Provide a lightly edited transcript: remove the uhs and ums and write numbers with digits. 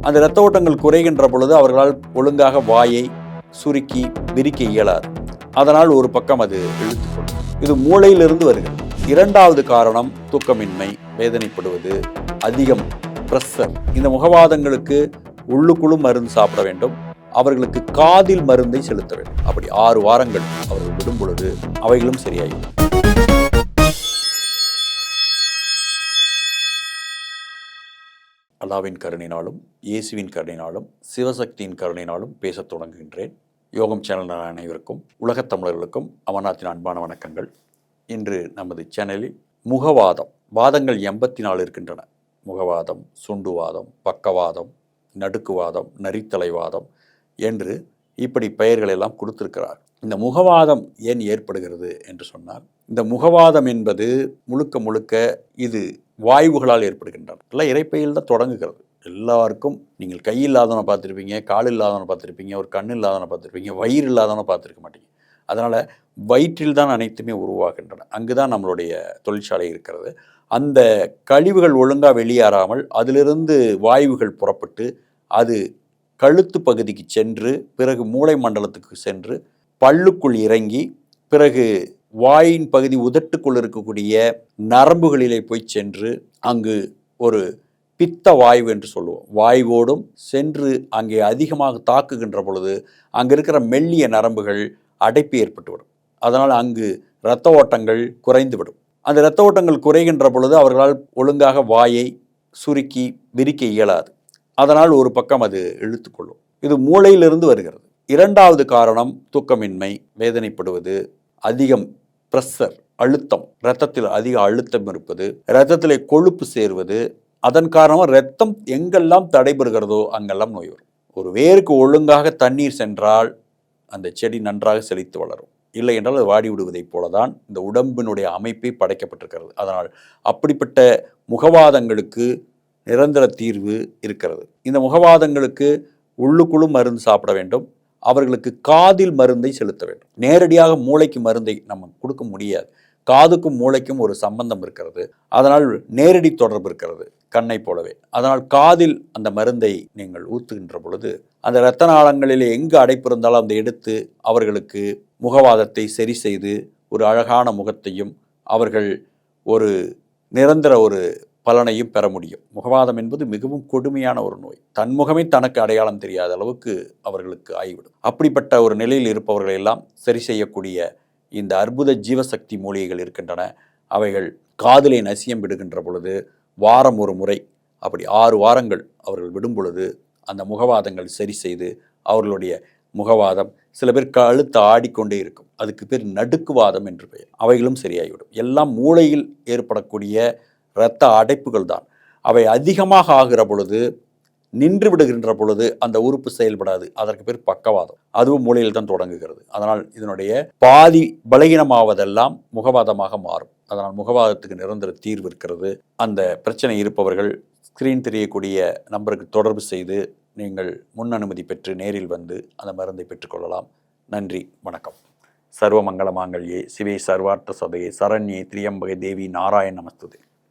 அந்த இரத்த ஓட்டங்கள் குறைகின்ற பொழுது அவர்களால் ஒழுங்காக வாயை சுருக்கி விரிக்க இயலாது. அதனால் ஒரு பக்கம் அது இழுத்துக்கொள்ளும். இது மூளையிலிருந்து வருகிறது. இரண்டாவது காரணம் தூக்கமின்மை, வேதனைப்படுவது, அதிகம் பிரஷர். இந்த முகவாதங்களுக்கு உள்ளுக்குள்ளும் மருந்து சாப்பிட வேண்டும். அவர்களுக்கு காதில் மருந்தை செலுத்த வேண்டும். அப்படி 6 வாரங்கள் அவர்கள் விடும் பொழுது அவைகளும் சரியாகும். அல்லாவின் கருணையினாலும் இயேசுவின் கருணையினாலும் சிவசக்தியின் கருணையினாலும் பேசத் தொடங்குகின்றேன். யோகம் சேனல் அனைவருக்கும், உலகத் தமிழர்களுக்கும் அமர்நாத்தின் அன்பான வணக்கங்கள். இன்று நமது சேனலில் முகவாதம், வாதங்கள் 84 இருக்கின்றன. முகவாதம், சுண்டுவாதம், பக்கவாதம், நடுக்குவாதம், நரித்தலைவாதம் என்று இப்படி பெயர்கள் எல்லாம் கொடுத்திருக்கிறார். இந்த முகவாதம் ஏன் ஏற்படுகிறது என்று சொன்னால், இந்த முகவாதம் என்பது முழுக்க முழுக்க இது வாய்வுகளால் ஏற்படுகின்றன. எல்லாம் இறைப்பையில் தான் தொடங்குகிறது. எல்லாருக்கும் நீங்கள் கை இல்லாதவனை பார்த்துருப்பீங்க, கால் இல்லாதவனை பார்த்துருப்பீங்க, ஒரு கண் இல்லாதவனை பார்த்துருப்பீங்க, வயிறு இல்லாதவனை பார்த்துருக்க மாட்டீங்க. அதனால் வயிற்றில் தான் அனைத்துமே உருவாகின்றன. அங்கு தான் நம்மளுடைய தொழிற்சாலை இருக்கிறது. அந்த கழிவுகள் ஒழுங்காக வெளியேறாமல் அதிலிருந்து வாயுகள் புறப்பட்டு அது கழுத்து பகுதிக்கு சென்று, பிறகு மூளை மண்டலத்துக்கு சென்று, பல்லுக்குள் இறங்கி, பிறகு வாயின் பகுதி உதட்டுக்குள் இருக்கக்கூடிய நரம்புகளிலே போய் சென்று, அங்கு ஒரு பித்த வாயு என்று சொல்லுவோம், வாயுவோடும் சென்று அங்கே அதிகமாக தாக்குகின்ற பொழுது அங்கே இருக்கிற மெல்லிய நரம்புகள் அடைப்பு ஏற்பட்டுவிடும். அதனால் அங்கு இரத்த ஓட்டங்கள் குறைந்துவிடும். அந்த இரத்த ஓட்டங்கள் குறைகின்ற பொழுது அவர்களால் ஒழுங்காக வாயை சுருக்கி விரிக்க இயலாது. அதனால் ஒரு பக்கம் அது இழுத்துக்கொள்ளும். இது மூளையிலிருந்து வருகிறது. இரண்டாவது காரணம் தூக்கமின்மை, வேதனைப்படுவது, அதிகம் பிரஷர், அழுத்தம், இரத்தத்தில் அதிக அழுத்தம் இருப்பது, இரத்தத்திலே கொழுப்பு சேர்வது. அதன் காரணமாக இரத்தம் எங்கெல்லாம் தடைபடுகிறதோ அங்கெல்லாம் நோய் வரும். ஒரு வேருக்கு ஒழுங்காக தண்ணீர் சென்றால் அந்த செடி நன்றாக செழித்து வளரும். இல்லை என்றால் அது வாடி விடுவதைப் போலதான் இந்த உடம்பினுடைய அமைப்பை படைக்கப்பட்டிருக்கிறது. அதனால் அப்படிப்பட்ட முகவாதங்களுக்கு நிரந்தர தீர்வு இருக்கிறது. இந்த முகவாதங்களுக்கு உள்ளுக்குள்ளும் மருந்து சாப்பிட வேண்டும். அவர்களுக்கு காதில் மருந்தை செலுத்த வேண்டும். நேரடியாக மூளைக்கு மருந்தை நம்ம கொடுக்க முடியாது. காதுக்கும் மூளைக்கும் ஒரு சம்பந்தம் இருக்கிறது. அதனால் நேரடி தொடர்பு இருக்கிறது, கண்ணை போலவே. அதனால் காதில் அந்த மருந்தை நீங்கள் ஊற்றுகின்ற பொழுது அந்த இரத்த நாளங்களில் எங்கு அடைப்பு இருந்தாலும் அந்த எடுத்து அவர்களுக்கு முகவாதத்தை சரி செய்து ஒரு அழகான முகத்தையும் அவர்கள் ஒரு நிரந்தர ஒரு பலனையும் பெற முடியும். முகவாதம் என்பது மிகவும் கொடுமையான ஒரு நோய். தன் முகமே தனக்கு அடையாளம் தெரியாத அளவுக்கு அவர்களுக்கு ஆகிவிடும். அப்படிப்பட்ட ஒரு நிலையில் இருப்பவர்களை எல்லாம் சரி செய்யக்கூடிய இந்த அற்புத ஜீவசக்தி மூலிகைகள் இருக்கின்றன. அவைகள் காதிலே நசியம் விடுகின்ற பொழுது வாரம் ஒரு முறை, அப்படி 6 வாரங்கள் அவர்கள் விடும் பொழுது அந்த முகவாதங்கள் சரி செய்து அவர்களுடைய முகவாதம், சில பேர் கழுத்து ஆடிக்கொண்டே இருக்கும், அதுக்கு பேர் நடுக்குவாதம் என்று பெயர், அவைகளும் சரியாகிவிடும். எல்லாம் மூளையில் ஏற்படக்கூடிய இரத்த அடைப்புகள் தான். அவை அதிகமாக ஆகிற பொழுது, நின்று விடுகின்ற பொழுது அந்த உறுப்பு செயல்படாது. அதற்கு பேர் பக்கவாதம். அதுவும் மூளையில் தான் தொடங்குகிறது. அதனால் இதனுடைய பாதி பலகீனமாவதெல்லாம் முகவாதமாக மாறும். அதனால் முகவாதத்துக்கு நிரந்தர தீர்வு இருக்கிறது. அந்த பிரச்சனை இருப்பவர்கள் ஸ்கிரீன் தெரியக்கூடிய நம்பருக்கு தொடர்பு செய்து நீங்கள் முன் அனுமதி பெற்று நேரில் வந்து அந்த மருந்தை பெற்றுக்கொள்ளலாம். நன்றி, வணக்கம். சர்வ மங்கள மாங்கல்யே சிவே சர்வார்த்த சதயே சரண்யே திரியம்பகே தேவி நாராயண நமஸ்துதே.